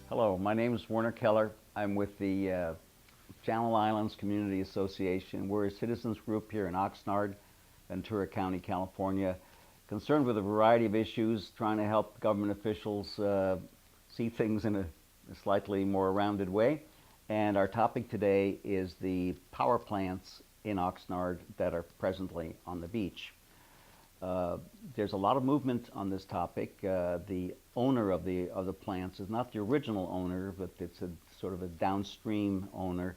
Hello, my name is Werner Keller. I'm with the Channel Islands Community Association. We're a citizens group here in Oxnard, Ventura County, California, concerned with a variety of issues, trying to help government officials see things in a slightly more rounded way. And our topic today is the power plants in Oxnard that are presently on the beach. There's a lot of movement on this topic. The owner of the plants is not the original owner, but it's a sort of a downstream owner,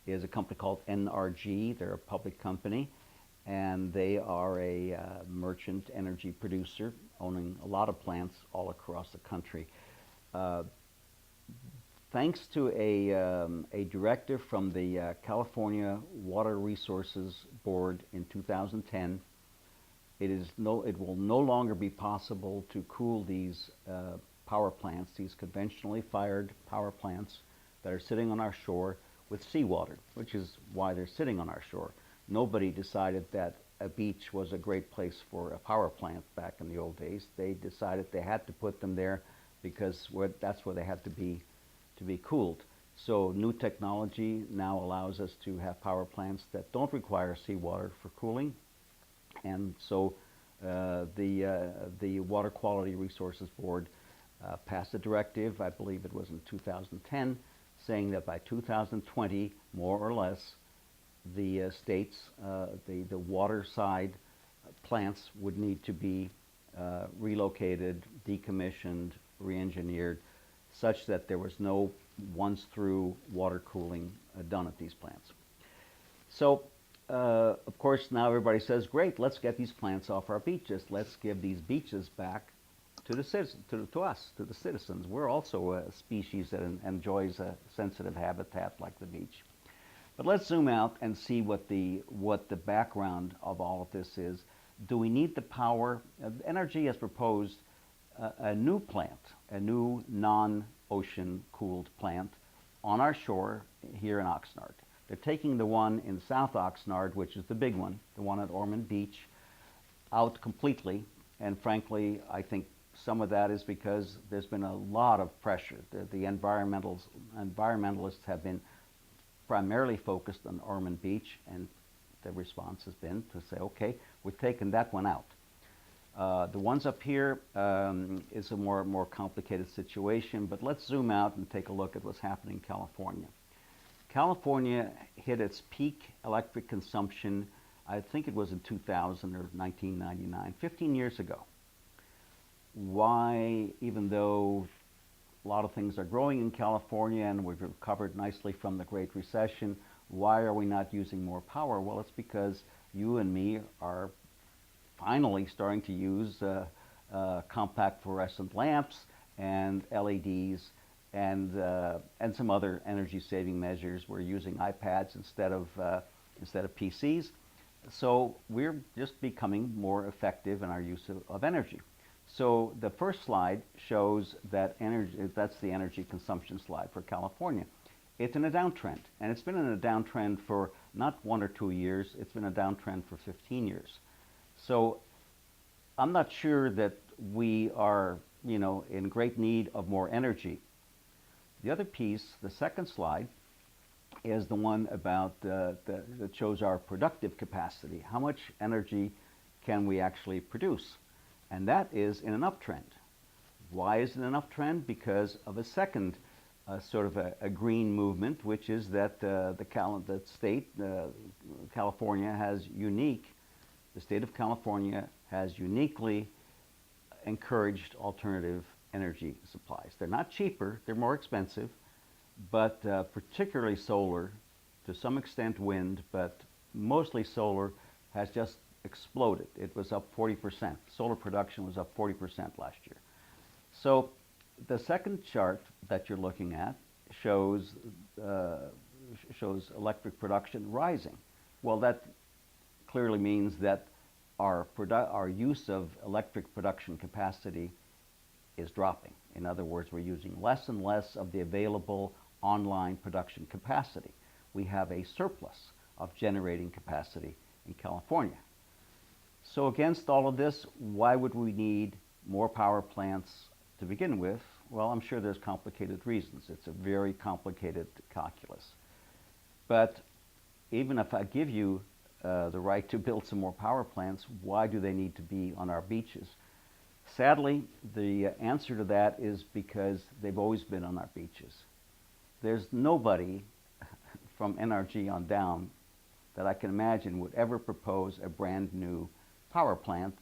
is a company called NRG. They're a public company, and they are a merchant energy producer owning a lot of plants all across the country. Thanks to a directive from the California Water Resources Board in 2010, it will no longer be possible to cool these power plants, these conventionally fired power plants that are sitting on our shore, with seawater, which is why they're sitting on our shore. Nobody decided that a beach was a great place for a power plant back in the old days. They decided they had to put them there because that's where they had to be cooled. So new technology now allows us to have power plants that don't require seawater for cooling. And so the Water Quality Resources Board passed a directive, I believe it was in 2010, saying that by 2020, more or less, the states, the water side plants would need to be relocated, decommissioned, re-engineered, such that there was no once-through water cooling done at these plants. So, of course, now everybody says, great, let's get these plants off our beaches. Let's give these beaches back to the citizens, to us, to the citizens. We're also a species that enjoys a sensitive habitat like the beach. But let's zoom out and see what the background of all of this is. Do we need the power? NRG has proposed a new plant, a new non-ocean cooled plant on our shore here in Oxnard. They're taking the one in South Oxnard, which is the big one, the one at Ormond Beach, out completely. And frankly, I think some of that is because there's been a lot of pressure. The environmentalists have been primarily focused on Ormond Beach, and the response has been to say, okay, we're taking that one out. The ones up here is a more complicated situation, but let's zoom out and take a look at what's happening in California. California hit its peak electric consumption, I think it was in 2000 or 1999, 15 years ago. Why, even though a lot of things are growing in California and we've recovered nicely from the Great Recession, why are we not using more power? Well, it's because you and me are finally starting to use compact fluorescent lamps and LEDs and some other energy-saving measures. We're using iPads instead of PCs. So we're just becoming more effective in our use of energy. So the first slide shows that energy, that's the energy consumption slide for California. It's in a downtrend, and it's been in a downtrend for not 1 or 2 years, it's been a downtrend for 15 years. So I'm not sure that we are, in great need of more energy. The other piece, the second slide, is the one about that shows our productive capacity. How much energy can we actually produce? And that is in an uptrend. Why is it an uptrend? Because of a second sort of a green movement, which is that the state of California has uniquely encouraged alternative energy supplies. They're not cheaper, they're more expensive, but particularly solar, to some extent wind, but mostly solar has just exploded. It was up 40%. Solar production was up 40% last year. So the second chart that you're looking at shows electric production rising. Well, that clearly means that our use of electric production capacity is dropping. In other words, we're using less and less of the available online production capacity. We have a surplus of generating capacity in California. So against all of this, why would we need more power plants to begin with? Well, I'm sure there's complicated reasons. It's a very complicated calculus. But even if I give you the right to build some more power plants, why do they need to be on our beaches? Sadly, the answer to that is because they've always been on our beaches. There's nobody from NRG on down that I can imagine would ever propose a brand new power plant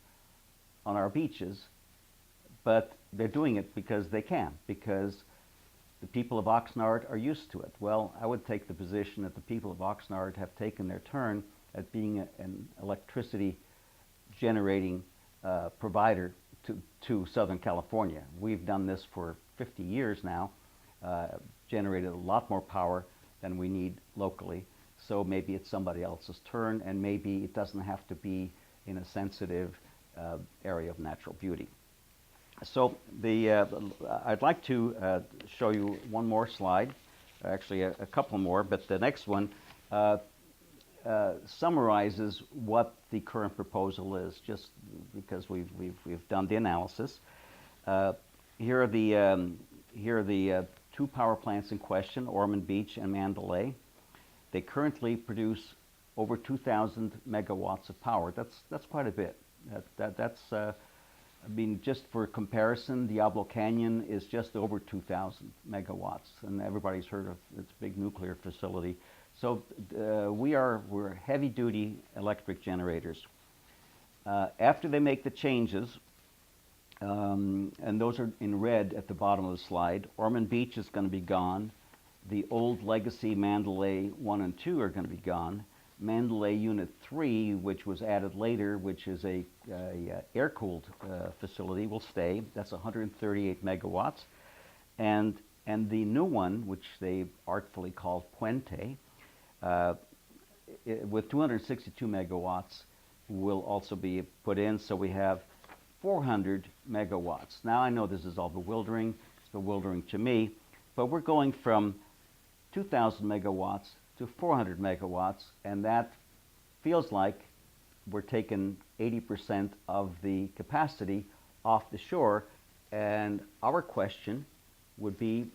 on our beaches, but they're doing it because they can, because the people of Oxnard are used to it. Well, I would take the position that the people of Oxnard have taken their turn at being an electricity generating provider to Southern California. We've done this for 50 years now, generated a lot more power than we need locally. So maybe it's somebody else's turn, and maybe it doesn't have to be in a sensitive area of natural beauty. So I'd like to show you one more slide, actually a couple more, but the next one summarizes what the current proposal is, just because we've done the analysis. Here are the two power plants in question, Ormond Beach and Mandalay. They currently produce over 2,000 megawatts of power. That's quite a bit. I mean, just for comparison, Diablo Canyon is just over 2,000 megawatts, and everybody's heard of its big nuclear facility. So we're heavy-duty electric generators. After they make the changes, and those are in red at the bottom of the slide, Ormond Beach is going to be gone. The old legacy Mandalay 1 and 2 are going to be gone. Mandalay Unit 3, which was added later, which is a air-cooled facility, will stay. That's 138 megawatts. And the new one, which they artfully called Puente, with 262 megawatts, will also be put in. So we have 400 megawatts. Now I know this is all bewildering. It's bewildering to me. But we're going from 2,000 megawatts to 400 megawatts, and that feels like we're taking 80% of the capacity off the shore. And our question would be,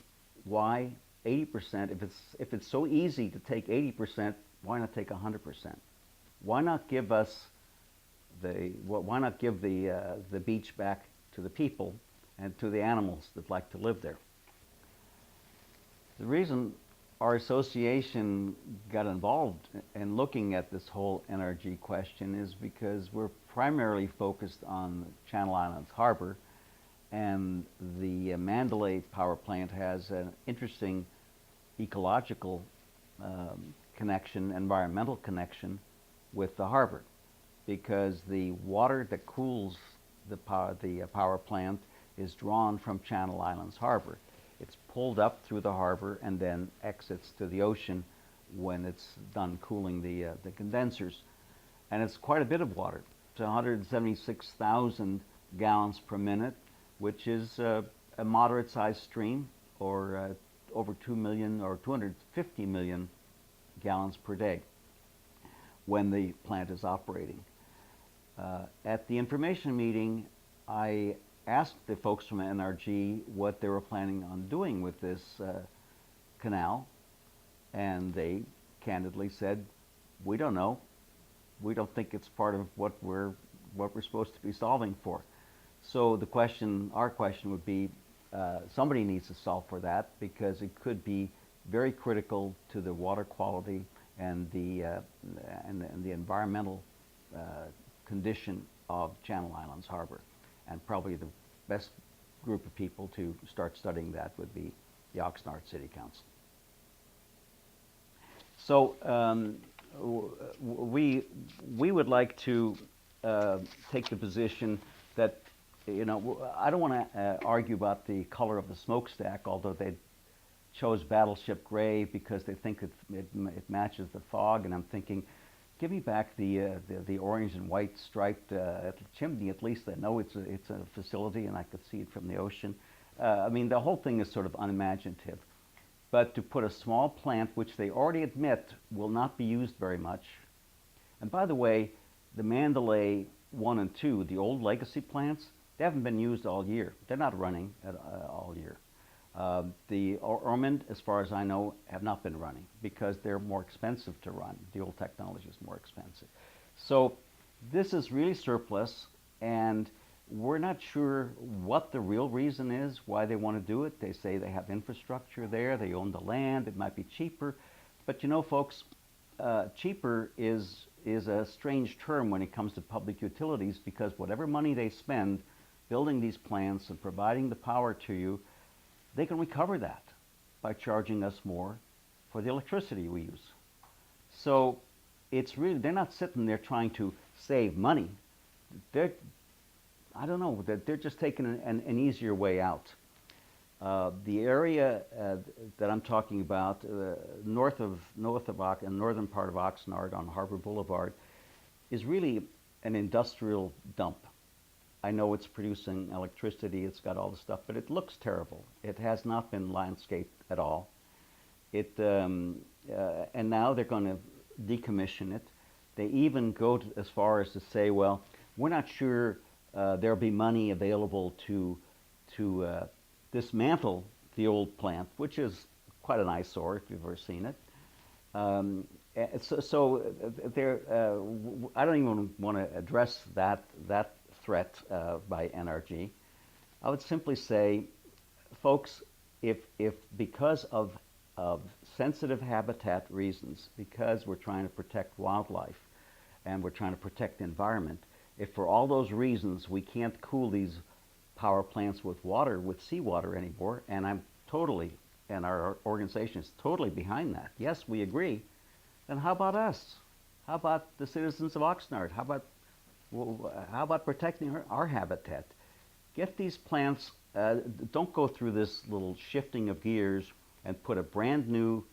why 80%? If it's so easy to take 80%, why not take 100%? Why not give the beach back to the people and to the animals that like to live there? The reason our association got involved in looking at this whole NRG question is because we're primarily focused on Channel Islands Harbor, and the Mandalay power plant has an interesting ecological connection, environmental connection with the harbor, because the water that cools the power plant is drawn from Channel Islands Harbor. It's pulled up through the harbor and then exits to the ocean when it's done cooling the condensers. And it's quite a bit of water. It's 176,000 gallons per minute, which is a moderate-sized stream, or over 2 million or 250 million gallons per day when the plant is operating. At the information meeting, I asked the folks from NRG what they were planning on doing with this canal, and they candidly said, "We don't know. We don't think it's part of what we're supposed to be solving for." So our question would be, somebody needs to solve for that, because it could be very critical to the water quality and the environmental condition of Channel Islands Harbor. And probably the best group of people to start studying that would be the Oxnard City Council. So we would like to take the position that, I don't want to argue about the color of the smokestack, although they chose Battleship Gray because they think it matches the fog, and I'm thinking, give me back the orange and white striped chimney. At least I know it's a facility and I could see it from the ocean. I mean, the whole thing is sort of unimaginative. but to put a small plant, which they already admit will not be used very much. And by the way, the Mandalay 1 and 2, the old legacy plants, they haven't been used all year. They're not running all year. The Ormond, as far as I know, have not been running because they're more expensive to run. The old technology is more expensive. So this is really surplus, and we're not sure what the real reason is why they want to do it. They say they have infrastructure there, they own the land, it might be cheaper. But you know, folks, cheaper is a strange term when it comes to public utilities, because whatever money they spend building these plants and providing the power to you, they can recover that by charging us more for the electricity we use. So it's really, they're not sitting there trying to save money. I don't know, they're just taking an easier way out. The area that I'm talking about, northern part of Oxnard on Harbor Boulevard, is really an industrial dump. I know it's producing electricity, it's got all the stuff, but it looks terrible. It has not been landscaped at all. And now they're going to decommission it. They even go as far as to say, well, we're not sure there'll be money available to dismantle the old plant, which is quite an eyesore if you've ever seen it. So I don't even want to address that threat by NRG. I would simply say, folks, if because of sensitive habitat reasons, because we're trying to protect wildlife and we're trying to protect the environment, if for all those reasons we can't cool these power plants with water, with seawater anymore, and and our organization is totally behind that. Yes, we agree. Then how about us? How about the citizens of Oxnard? How about protecting our habitat? Get these plants, don't go through this little shifting of gears and put a brand new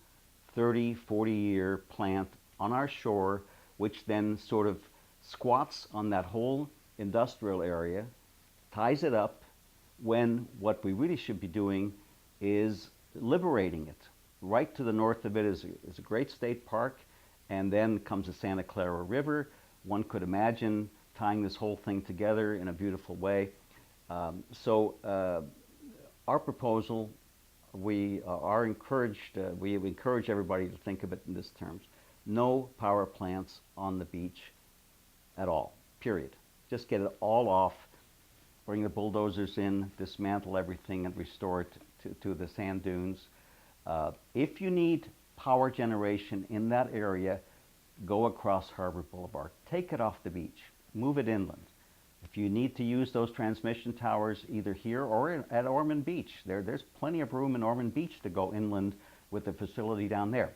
30, 40-year plant on our shore, which then sort of squats on that whole industrial area, ties it up, when what we really should be doing is liberating it. Right to the north of it is a great state park, and then comes the Santa Clara River. One could imagine tying this whole thing together in a beautiful way. Our proposal, we encourage everybody to think of it in this terms. No power plants on the beach at all, period. Just get it all off, bring the bulldozers in, dismantle everything and restore it to the sand dunes. If you need power generation in that area, go across Harbor Boulevard. Take it off the beach, move it inland. If you need to use those transmission towers either here or at Ormond Beach, there's plenty of room in Ormond Beach to go inland with the facility down there.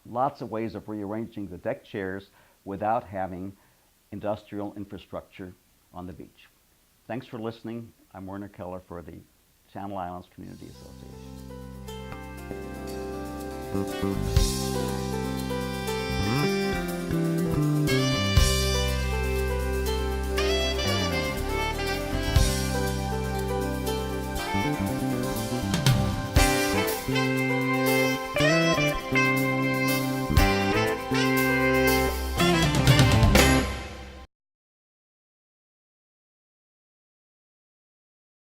Lots of ways of rearranging the deck chairs without having industrial infrastructure on the beach. Thanks for listening. I'm Werner Keller for the Channel Islands Community Association.